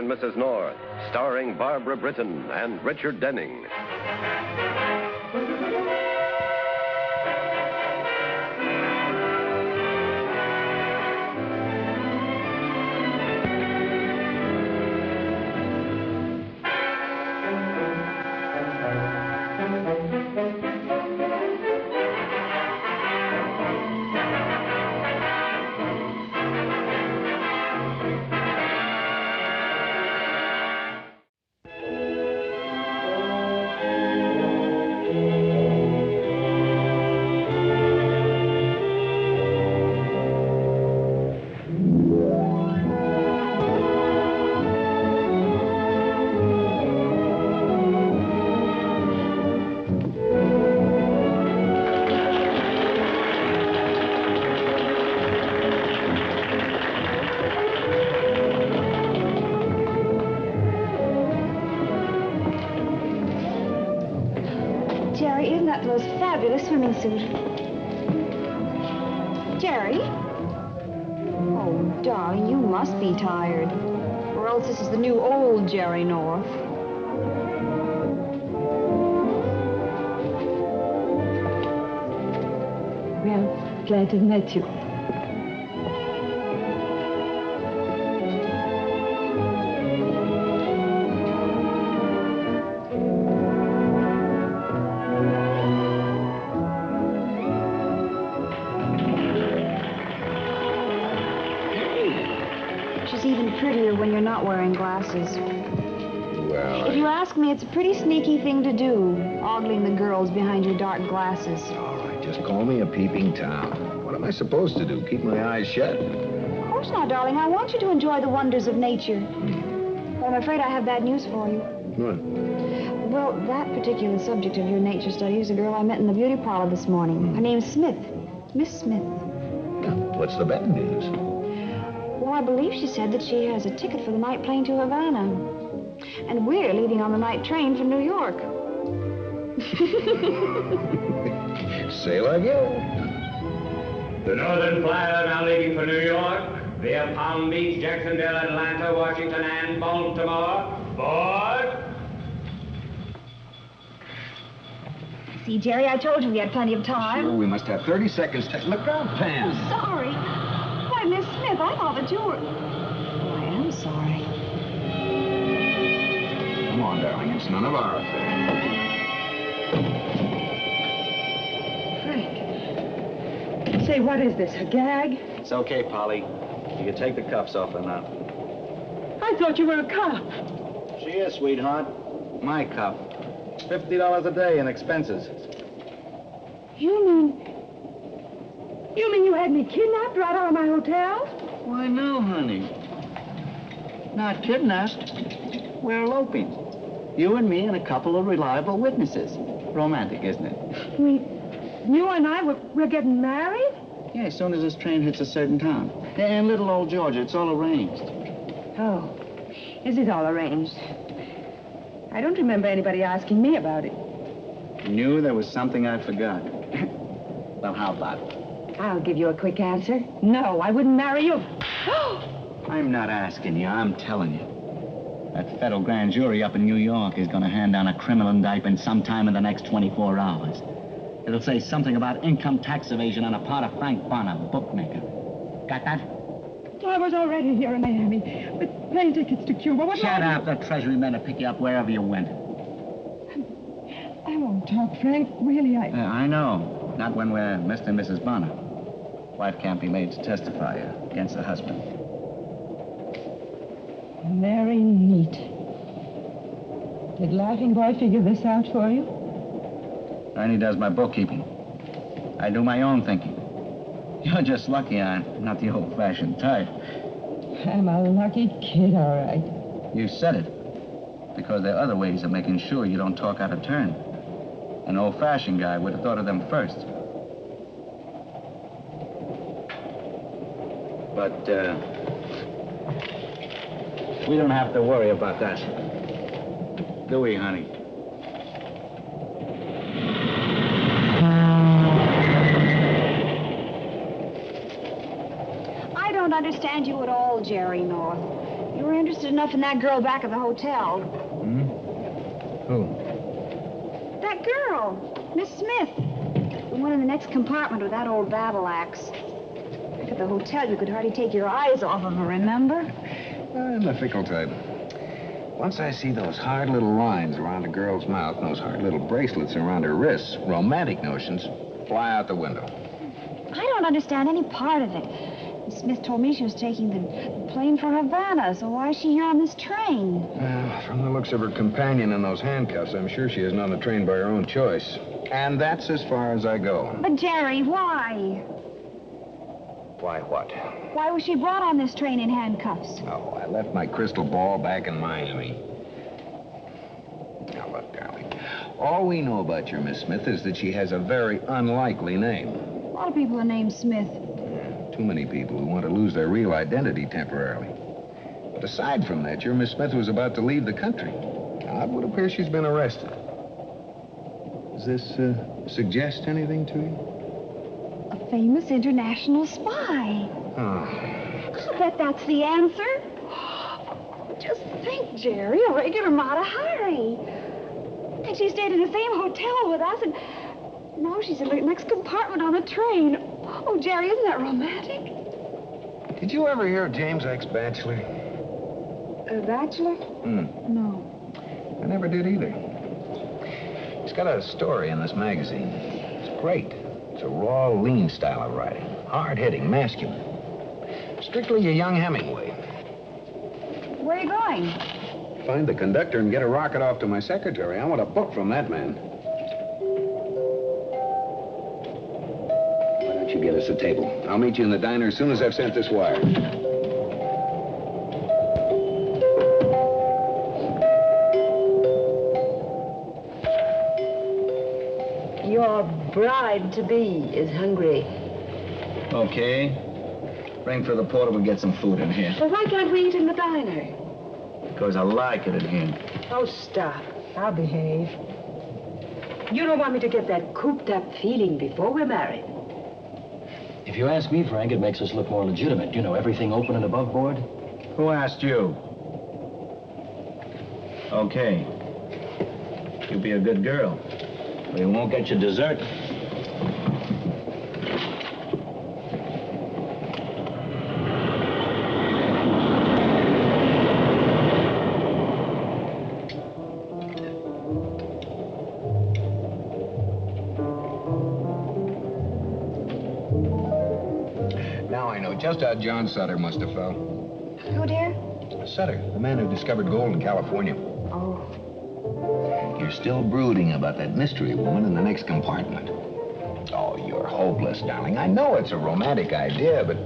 and Mrs. North, starring Barbara Britton and Richard Denning. Jerry, isn't that the most fabulous swimming suit? Jerry? Oh, darling, you must be tired. Or else this is the new old Jerry North. Well, glad to have met you. She's even prettier when you're not wearing glasses. Well, If you ask me, it's a pretty sneaky thing to do, ogling the girls behind your dark glasses. all right, just call me a peeping Tom. What am I supposed to do, keep my eyes shut? Of course not, darling. I want you to enjoy the wonders of nature. But I'm afraid I have bad news for you. What? Well, that particular subject of your nature study is a girl I met in the beauty parlor this morning. Her name's Smith. Miss Smith. What's the bad news? Well, I believe she said that she has a ticket for the night plane to Havana. And we're leaving on the night train for New York. Say like you. The Northern Flyer now leaving for New York via Palm Beach, Jacksonville, Atlanta, Washington, and Baltimore. Board. See, Jerry, I told you we had plenty of time. Sure, we must have 30 seconds to look out, Pam. Sorry. Why, Miss Smith, I thought that you were... Oh, I am sorry. Come on, darling, it's none of our affair. Frank. Say, what is this, a gag? It's okay, Polly. You can take the cuffs off her now. I thought you were a cop. She is, sweetheart. My cuff. $50 a day in expenses. You mean you had me kidnapped right out of my hotel? Why, no, honey. Not kidnapped. We're eloping. You and me and a couple of reliable witnesses. Romantic, isn't it? You and I, we're getting married? Yeah, as soon as this train hits a certain town. And little old Georgia, it's all arranged. Oh, is it all arranged? I don't remember anybody asking me about it. Knew there was something I forgot. Well, how about it? I'll give you a quick answer. No, I wouldn't marry you. I'm not asking you, I'm telling you. That federal grand jury up in New York is going to hand down a criminal indictment sometime in the next 24 hours. It'll say something about income tax evasion on the part of Frank Bonner, bookmaker. Got that? I was already here in Miami with plane tickets to Cuba. What Shut up. The Treasury men will pick you up wherever you went. I won't talk, Frank. Really, I know. Not when we're Mr. and Mrs. Bonner. Wife can't be made to testify against the husband. Very neat. Did Laughing Boy figure this out for you? Ernie does my bookkeeping. I do my own thinking. You're just lucky I'm not the old-fashioned type. I'm a lucky kid, all right. You said it. Because there are other ways of making sure you don't talk out of turn. An old-fashioned guy would have thought of them first. But, we don't have to worry about that. Do we, honey? I don't understand you at all, Jerry North. You were interested enough in that girl back at the hotel. Hmm? Who? That girl, Miss Smith. The one in the next compartment with that old battle axe. Back at the hotel, you could hardly take your eyes off of her, remember? I'm the fickle type. Once I see those hard little lines around a girl's mouth and those hard little bracelets around her wrists, romantic notions fly out the window. I don't understand any part of it. Miss Smith told me she was taking the plane for Havana, so why is she here on this train? Well, from the looks of her companion in those handcuffs, I'm sure she isn't on the train by her own choice. And that's as far as I go. But, Jerry, why? Why what? Why was she brought on this train in handcuffs? Oh, I left my crystal ball back in Miami. Now, look, darling. All we know about your Miss Smith is that she has a very unlikely name. A lot of people are named Smith. Too many people who want to lose their real identity temporarily. But aside from that, your Miss Smith was about to leave the country. Now, it would appear she's been arrested. Does this suggest anything to you? A famous international spy. Oh. I'll bet that's the answer. Just think, Jerry, a regular Mata Hari. And she stayed in the same hotel with us, and now she's in the next compartment on the train. Oh, Jerry, isn't that romantic? Did you ever hear of James X. Batchelor? A bachelor? No. I never did either. He's got a story in this magazine. It's great. It's a raw, lean style of writing. Hard-hitting, masculine. Strictly a young Hemingway. Where are you going? Find the conductor and get a rocket off to my secretary. I want a book from that man. Why don't you get us a table? I'll meet you in the diner as soon as I've sent this wire. Your bride-to-be is hungry. Okay. Ring for the porter, we'll get some food in here. Well, why can't we eat in the diner? Because I like it in here. Oh, stop. I'll behave. You don't want me to get that cooped-up feeling before we're married. If you ask me, Frank, it makes us look more legitimate. You know, everything open and above board. Who asked you? Okay. You be a good girl. But you won't get your dessert. Now I know just how John Sutter must have felt. Who, dear? Sutter, the man who discovered gold in California. Oh. You're still brooding about that mystery woman in the next compartment. Oh, you're hopeless, darling. I know it's a romantic idea, but...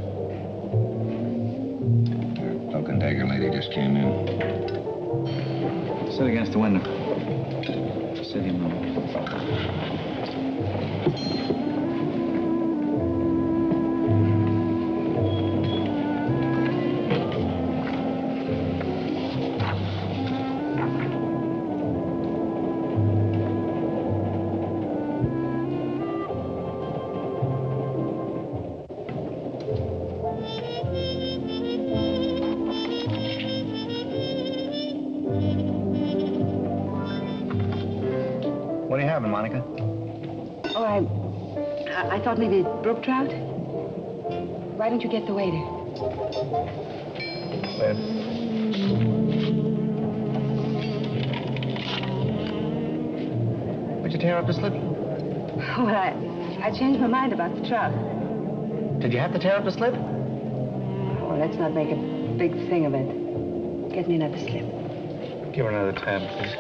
Your cloak and dagger lady just came in. Sit against the window. Sit here, Mom. What are you having, Monica? Oh, I thought maybe brook trout. Why don't you get the waiter? Where? Would you tear up the slip? Oh, well, I changed my mind about the trout. Did you have to tear up the slip? Oh, let's not make a big thing of it. Get me another slip. Give her another tab, please.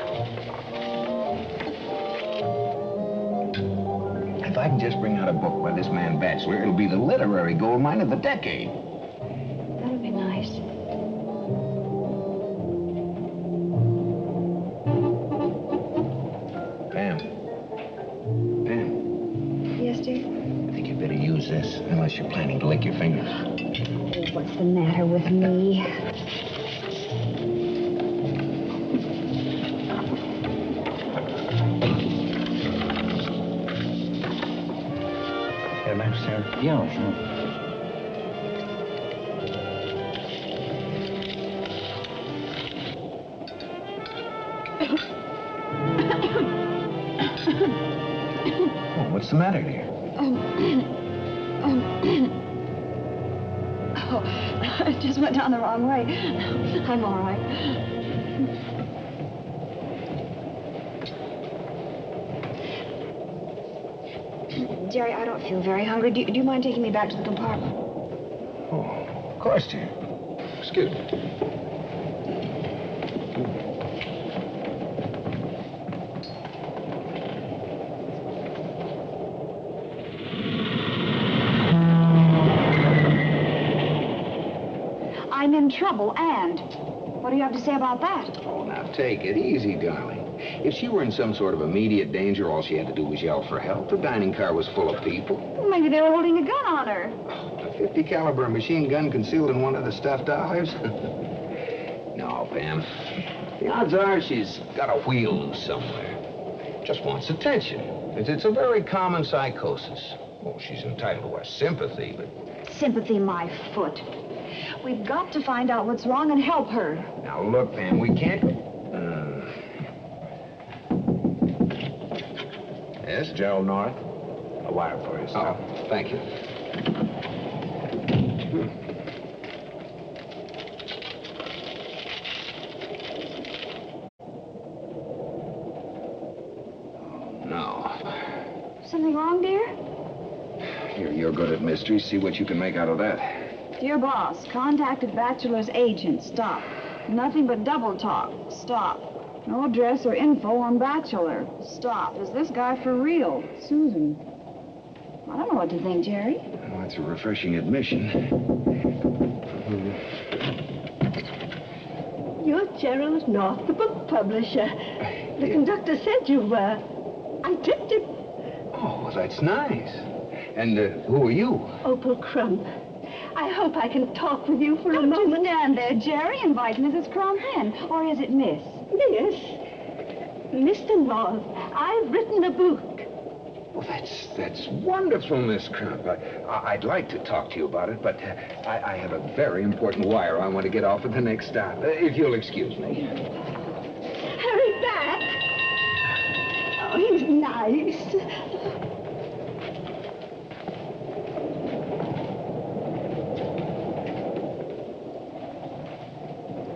If I can just bring out a book by this man Batchelor, it'll be the literary gold mine of the decade. That'll be nice. Pam. Pam, Yes, dear? I think you'd better use this, unless you're planning to lick your fingers. Oh, what's the matter with me? Get a match, Sarah? Yeah, sure. Oh, what's the matter, dear? Oh, I just went down the wrong way. I'm all right. Jerry, I don't feel very hungry. Do you mind taking me back to the compartment? Oh, of course, dear. Excuse me. I'm in trouble, and what do you have to say about that? Oh, now take it easy, darling. If she were in some sort of immediate danger, all she had to do was yell for help. The dining car was full of people. Well, maybe they were holding a gun on her. A 50 caliber machine gun concealed in one of the stuffed olives? No, Pam. The odds are she's got a wheel loose somewhere. Just wants attention. It's a very common psychosis. Oh, she's entitled to our sympathy, but... Sympathy, my foot. We've got to find out what's wrong and help her. Now, look, Pam, we can't... Yes? Gerald North, a wire for you, sir. Oh, thank you. No. Something wrong, dear? You're good at mysteries. See what you can make out of that. Dear boss, contacted bachelor's agent. Stop. Nothing but double talk. Stop. No address or info on bachelor. Stop. Is this guy for real? Susan. I don't know what to think, Jerry. Well, that's a refreshing admission. You're Gerald North, the book publisher. The conductor said you were. I tipped him. Oh, well, that's nice. And who are you? Opal Crump. I hope I can talk with you for a moment. Don't stand there, Jerry. Invite Mrs. Crump in. Or is it Miss? Yes. Mr. North, I've written a book. Well, that's wonderful, Miss Crump. I'd like to talk to you about it, but I have a very important wire I want to get off at the next stop. If you'll excuse me. Hurry back. Oh, he's nice.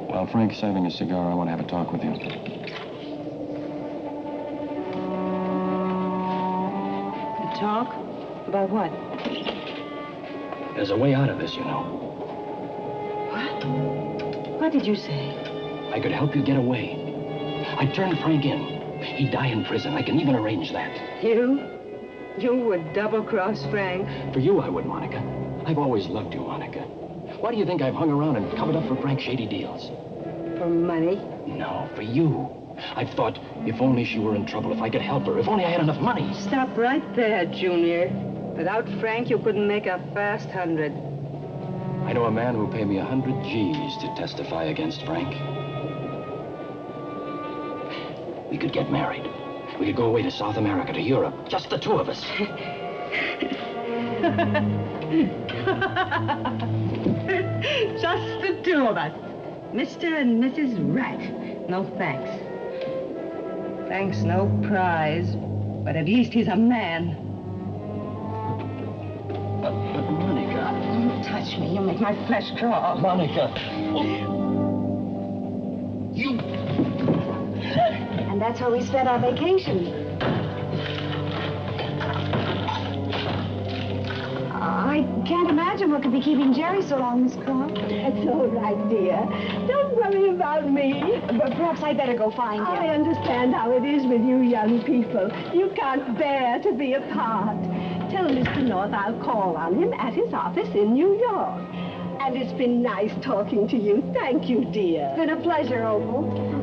While Frank's saving a cigar, I want to have a talk with you. Talk? About what? There's a way out of this, you know. What? What did you say? I could help you get away. I'd turn Frank in. He'd die in prison. I can even arrange that. You? You would double-cross Frank? For you, I would, Monica. I've always loved you, Monica. Why do you think I've hung around and covered up for Frank's shady deals? For money? No, for you. I've thought, if only she were in trouble, if I could help her, if only I had enough money. Stop right there, Junior. Without Frank, you couldn't make a fast 100. I know a man who'll pay me 100 G's to testify against Frank. We could get married. We could go away to South America, to Europe. Just the two of us. Just the two of us. Mr. and Mrs. Right. No thanks. Frank's no prize, but at least he's a man. But Monica... Don't touch me. You make my flesh crawl. Monica... You... And that's how we spent our vacation. I can't imagine what could be keeping Jerry so long, Miss Crump. It's all right, dear. Don't worry about me. But perhaps I'd better go find him. I understand how it is with you young people. You can't bear to be apart. Tell Mr. North I'll call on him at his office in New York. And it's been nice talking to you. Thank you, dear. It's been a pleasure, Opal.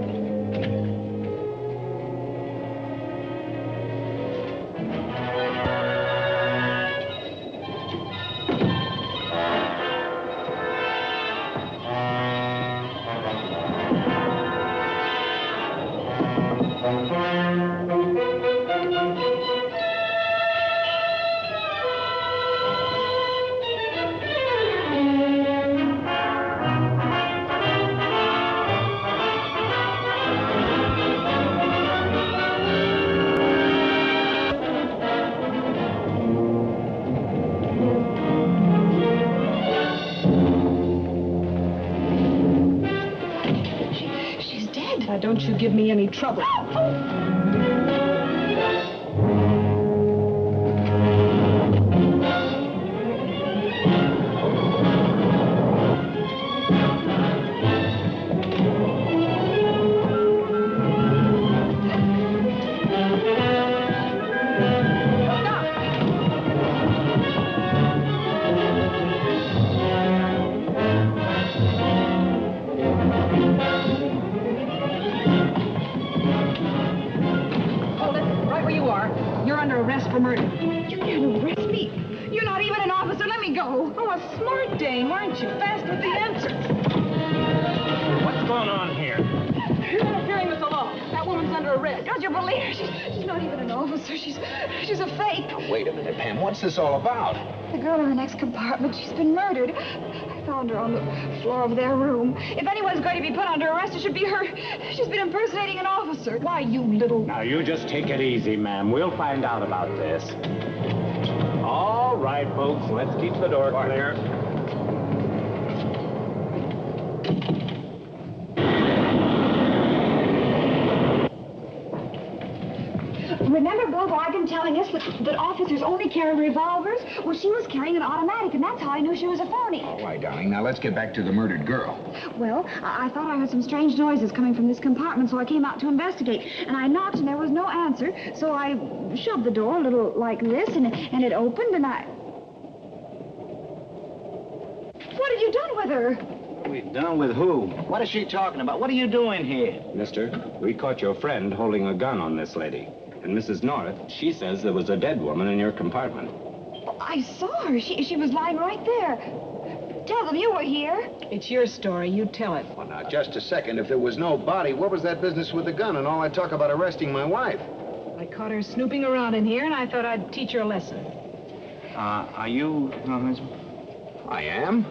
don't you give me any trouble. For murder. You can't arrest me. You're not even an officer. Let me go. Oh, a smart dame, aren't you? Fast with the answers. What's going on here? You're interfering with the law. That woman's under arrest. Don't you believe her? She's not even an officer. She's a fake. Now, wait a minute, Pam. What's this all about? The girl in the next compartment, she's been murdered. I found her on the floor of their room. If anyone's going to be put under arrest, it should be her. She's been impersonating an officer. Why, you little... Now, you just take it easy, ma'am. We'll find out about this. All right, folks, let's keep the door clear. Remember Bill Bargan telling us that officers only carry revolvers? Well, she was carrying an automatic, and that's how I knew she was a phony. All right, darling. Now, let's get back to the murdered girl. Well, I thought I heard some strange noises coming from this compartment, so I came out to investigate. And I knocked, and there was no answer, so I shoved the door a little like this, and it opened, and I... What have you done with her? What are we done with who? What is she talking about? What are you doing here? Mister, we caught your friend holding a gun on this lady. And Mrs. North, she says there was a dead woman in your compartment. I saw her. She was lying right there. Tell them you were here. It's your story. You tell it. Well, now, just a second. If there was no body, what was that business with the gun and all that talk about arresting my wife? I caught her snooping around in here, and I thought I'd teach her a lesson. Are you her husband? I am?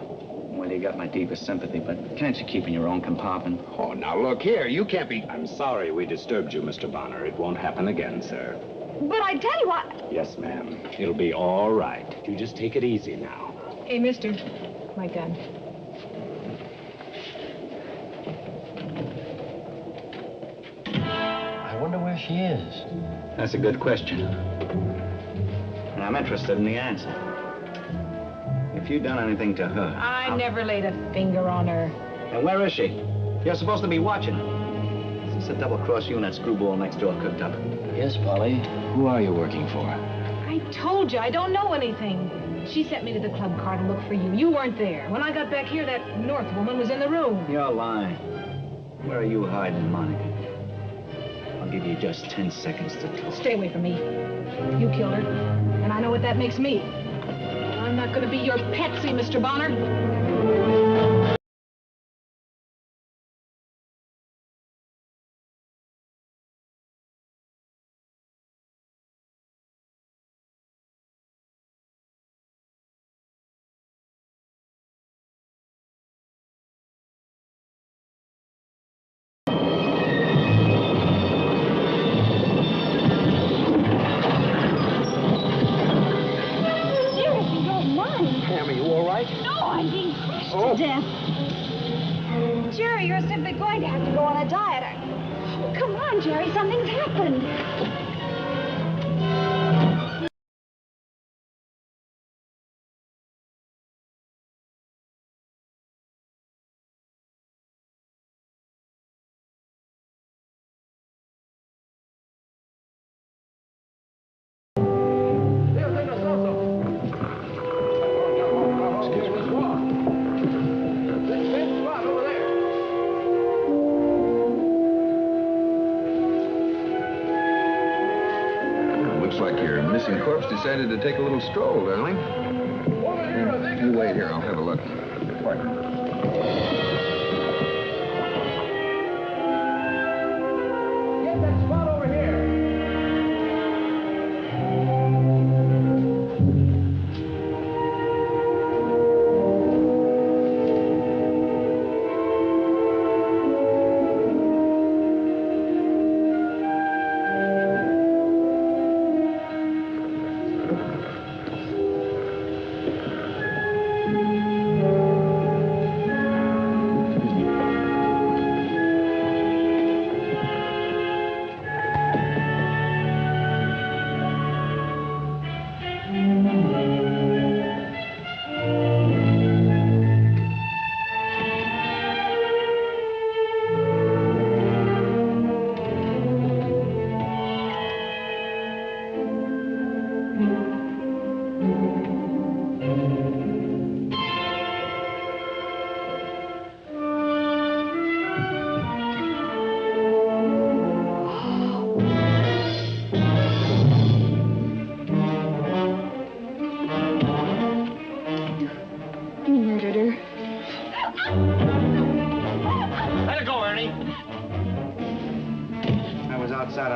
Well, you got my deepest sympathy, but can't you keep in your own compartment? Oh, now, look here. You can't be... I'm sorry we disturbed you, Mr. Bonner. It won't happen again, sir. But I tell you what... Yes, ma'am. It'll be all right. You just take it easy now. Hey, mister, my gun. I wonder where she is. That's a good question. And I'm interested in the answer. If you've done anything to her... I never laid a finger on her. And where is she? You're supposed to be watching her. Is this a double-cross you and that screwball next door cooked up? Yes, Polly. Who are you working for? I told you, I don't know anything. She sent me to the club car to look for you. You weren't there. When I got back here, that North woman was in the room. You're lying. Where are you hiding, Monica? I'll give you just 10 seconds to tell. Stay away from me. You killed her, and I know what that makes me. I'm not going to be your patsy, Mr. Bonner. Pam, are you all right? No, I'm being crushed to death. Jerry, you're simply going to have to go on a diet. Oh, come on, Jerry, something's happened. Looks like your missing corpse decided to take a little stroll, darling. You wait here. I'll have a look. Get that spot over here.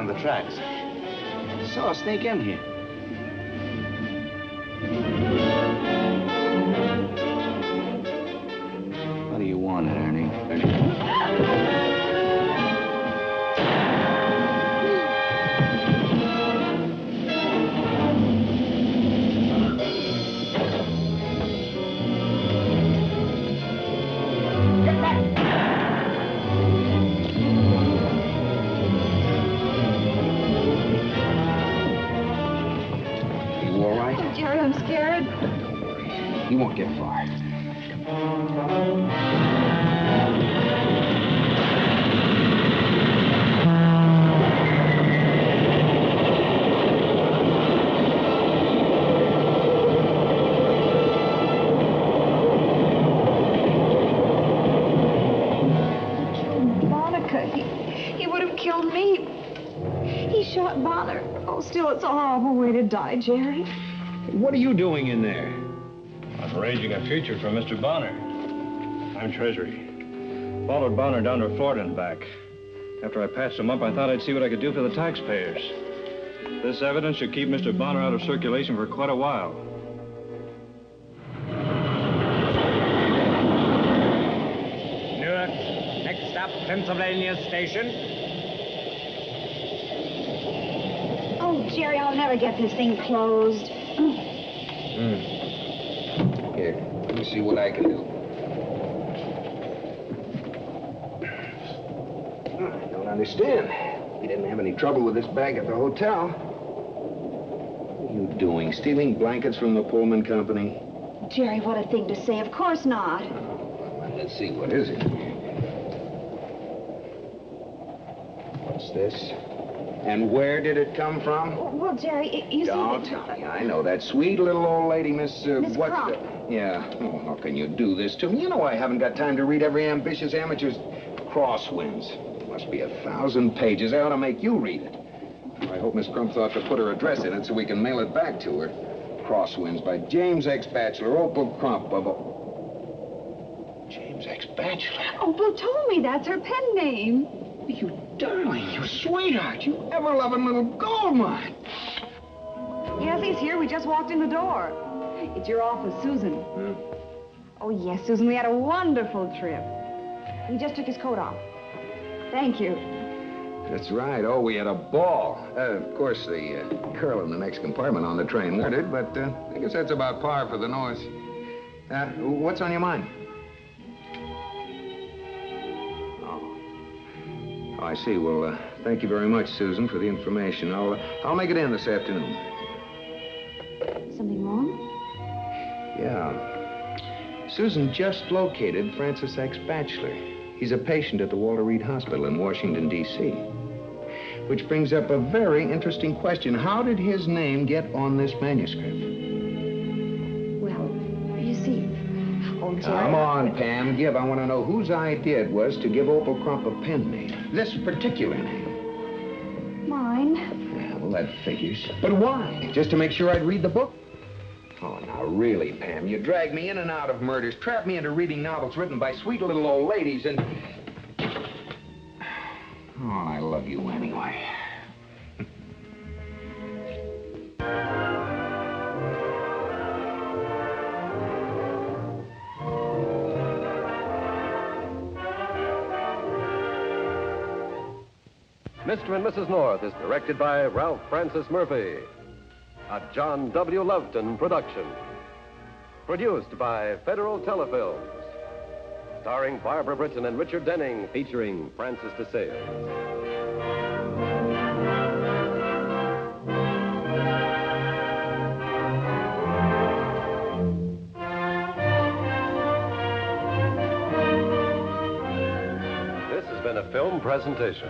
on the tracks. Saw her sneak in here. What do you want, Ernie? I'm scared. You won't get far. Monica, he would have killed me. He shot Bonner. Oh, still, it's a horrible way to die, Jerry. What are you doing in there? I'm arranging a future for Mr. Bonner. I'm Treasury. Followed Bonner down to Florida and back. After I patched him up, I thought I'd see what I could do for the taxpayers. This evidence should keep Mr. Bonner out of circulation for quite a while. Newark, next stop, Pennsylvania Station. Oh, Jerry, I'll never get this thing closed. Here, let me see what I can do. I don't understand. We didn't have any trouble with this bag at the hotel. What are you doing? Stealing blankets from the Pullman Company? Jerry, what a thing to say. Of course not. Well, let's see, what is it? What's this? And where did it come from? Well, Jerry, you see... Don't tell me. I know that sweet little old lady, Miss what's Crump. Yeah. Oh, how can you do this to me? You know I haven't got time to read every ambitious amateur's crosswinds. Must be 1,000 pages. I ought to make you read it. I hope Miss Crump thought to put her address in it so we can mail it back to her. Crosswinds by James X. Batchelor, Opal Crump of... James X. Batchelor? Oh, Bill told me that's her pen name. You darling, you sweetheart, you ever-loving little gold mine. Yes, he's here. We just walked in the door. It's your office, Susan. Oh, yes, Susan, we had a wonderful trip. He just took his coat off. Thank you. That's right. Oh, we had a ball. Of course, the girl in the next compartment on the train murdered, but I guess that's about par for the North. What's on your mind? Oh, I see. Well, thank you very much, Susan, for the information. I'll make it in this afternoon. Something wrong? Yeah. Susan just located Francis X. Batchelor. He's a patient at the Walter Reed Hospital in Washington, D.C. Which brings up a very interesting question. How did his name get on this manuscript? Well, you see... Oh, Jerry... Come on, Pam. I want to know whose idea it was to give Opal Crump a pen name. This particular name. Mine. Yeah, well, that figures. But why? Just to make sure I'd read the book? Oh, now, really, Pam, you drag me in and out of murders, trap me into reading novels written by sweet little old ladies, and... Oh, I love you anyway. Mr. and Mrs. North is directed by Ralph Francis Murphy. A John W. Loveton production. Produced by Federal Telefilms. Starring Barbara Britton and Richard Denning, featuring Francis DeSales. This has been a film presentation.